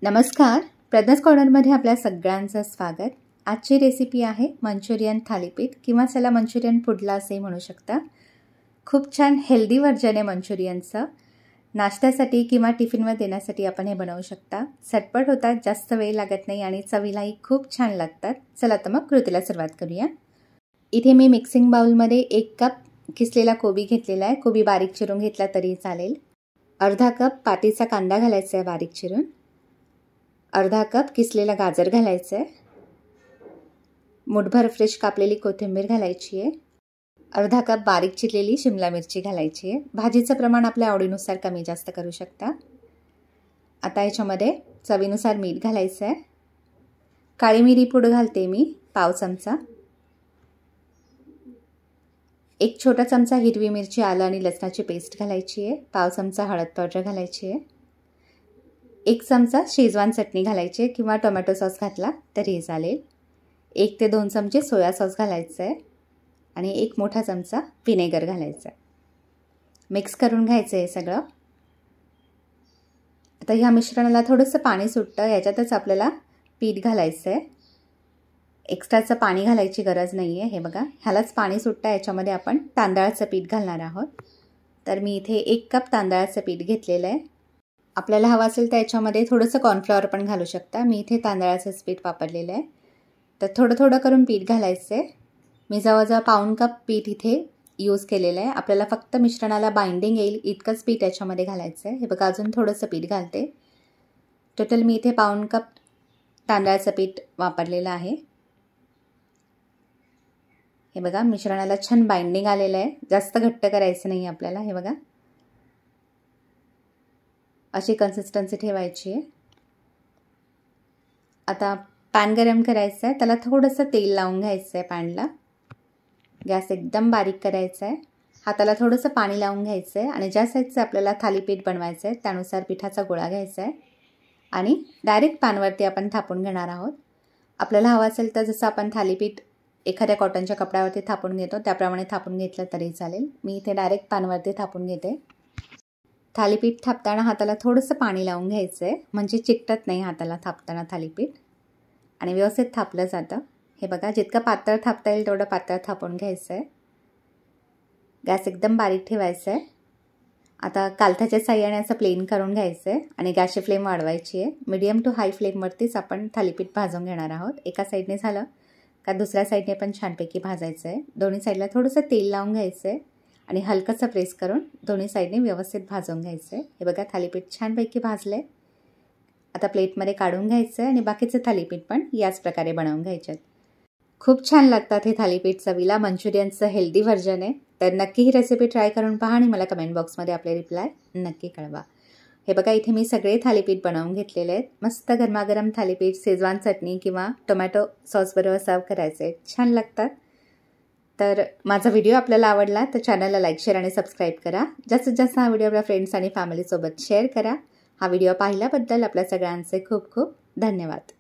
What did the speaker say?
नमस्कार, प्रज्ञास कॉर्नरमध्ये आपल्या सगळ्यांचं स्वागत। आजची रेसिपी आहे मंचुरियन थालीपीठ किंवा त्याला मंचुरियन पुडला असे म्हणू शकता। खूप छान हेल्दी वर्जन आहे मंचुरियनचं। नाश्त्यासाठी किंवा टिफिनवर देण्यासाठी आपण हे बनवू शकता। झटपट होतात, जास्त वेळ लागत नाही आणि चवीलाही खूप छान लागतात। चला तर मग कृतीला सुरुवात करूया। इथे मी मिक्सिंग बाउलमध्ये 1 कप किसलेला कोबी घेतलेला आहे। कोबी बारीक चिरून घेतला तरी चालेल। अर्धा कप पातीचा कांदा घालायचा आहे बारीक चिरून। अर्धा कप किसलेला गाजर घालायचं आहे। मुठभर फ्रेश कापलेली कोथिंबीर घालायची आहे। अर्धा कप बारीक चिरलेली शिमला मिरची घालायची आहे। भाजीचं प्रमाण आपल्या आवडीनुसार कमी जास्त करू शकता। आता याच्यामध्ये चवीनुसार मीठ घालायचं आहे। काळी मिरी पूड घालते मी पाव चमचा। 1 छोटा चमचा हिरवी मिरची, आलं आणि लसणाची पेस्ट घालायची आहे। पाव चमचा हळद पावडर घालायची आहे। 1 चमचा शेजवान चटणी घालायची आहे किंवा टोमॅटो सॉस घातला तरी चालेल। 1 ते 2 चमचे सोया सॉस घालायचं आहे आणि 1 मोठा चमचा व्हिनेगर घालायचा आहे। मिक्स करून घ्यायचं आहे सगळं। आता ह्या मिश्रणाला थोडंसं पाणी सुटतं, याच्यातच आपल्याला पीठ घालायचं आहे। एक्स्ट्राचं पाणी घालायची गरज नाही आहे। हे बघा, ह्यालाच पाणी सुटतं, याच्यामध्ये आपण तांदळाचं पीठ घालणार आहोत। तर मी इथे 1 कप तांदळाचं पीठ घेतलेलं आहे। आपल्याला हवं असेल तर याच्यामध्ये थोडंसं कॉर्नफ्लॉवर पण घालू शकता। मी इथे तांदळाचंच पीठ वापरलेलं आहे। तर थोडं थोडं करून पीठ घालायचं आहे। मी जवळजवळ पाऊण कप पीठ इथे यूज केलेलं आहे। आपल्याला फक्त मिश्रणाला बाइंडिंग येईल इतकंच पीठ याच्यामध्ये घालायचं आहे। हे बघा, अजून थोडंसं पीठ घालते। टोटल मी इथे पाऊण कप तांदळाचं पीठ वापरलेलं आहे। हे बघा, मिश्रणाला छान बाइंडिंग आलेलं आहे। जास्त घट्ट करायचं नाही आपल्याला। हे बघा, अशी कन्सिस्टन्सी ठेवायची आहे। आता पॅन गरम करायचं आहे, त्याला थोडंसं तेल लावून घ्यायचं आहे पॅनला। गॅस एकदम बारीक करायचा आहे। हाताला थोडंसं पाणी लावून घ्यायचं आहे आणि ज्या साईजचं आपल्याला थालीपीठ बनवायचं आहे त्यानुसार पिठाचा गोळा घ्यायचा आहे आणि डायरेक्ट पॅनवरती आपण थापून घेणार आहोत। आपल्याला हवं असेल तर जसं आपण थालीपीठ एखाद्या कॉटनच्या कपड्यावरती थापून घेतो त्याप्रमाणे थापून घेतलं तरी चालेल। मी इथे डायरेक्ट पॅनवरती थापून घेते। थालीपीठ थापताना हाताला थोडंसं पाणी लावून घ्यायचं आहे, म्हणजे चिकटत नाही हाताला थापताना थालीपीठ आणि व्यवस्थित थापलं जातं। हे बघा, जितकं पातळ थापता येईल तेवढं पातळ थापून घ्यायचं आहे। गॅस एकदम बारीक ठेवायचा आहे। आता कालथाच्या साह्याने असं प्लेन करून घ्यायचं आहे आणि गॅसची फ्लेम वाढवायची आहे। मीडियम टू हाय फ्लेमवरतीच आपण थालीपीठ भाजून घेणार आहोत। एका साईडने झालं का दुसऱ्या साईडने पण छानपैकी भाजायचं आहे। दोन्ही साईडला थोडंसं तेल लावून घ्यायचं आहे आणि हलकंसं प्रेस करून दोन्ही साईडने व्यवस्थित भाजून घ्यायचं आहे। हे बघा, थालीपीठ छानपैकी भाजलं आहे। आता प्लेटमध्ये काढून घ्यायचं आहे आणि बाकीचं थालीपीठ पण याच प्रकारे बनवून घ्यायचे आहेत। खूप छान लागतात हे थालीपीठ चवीला। मंचुरियनचं हेल्दी व्हर्जन आहे। तर नक्की ही रेसिपी ट्राय करून पहा आणि मला कमेंट बॉक्समध्ये आपले रिप्लाय नक्की कळवा। हे बघा, इथे मी सगळे थालीपीठ बनवून घेतलेले आहेत। मस्त गरमागरम थालीपीठ शेजवान चटणी किंवा टोमॅटो सॉसबरोबर सर्व करायचे आहेत, छान लागतात। तर माझा व्हिडिओ आपल्याला आवडला तर चॅनलला लाईक, शेअर आणि सबस्क्राईब करा। जास्तीत जास्त हा व्हिडिओ आपल्या फ्रेंड्स आणि फॅमिलीसोबत शेअर करा। हा व्हिडिओ पाहिल्याबद्दल आपल्या सगळ्यांचे खूप खूप धन्यवाद।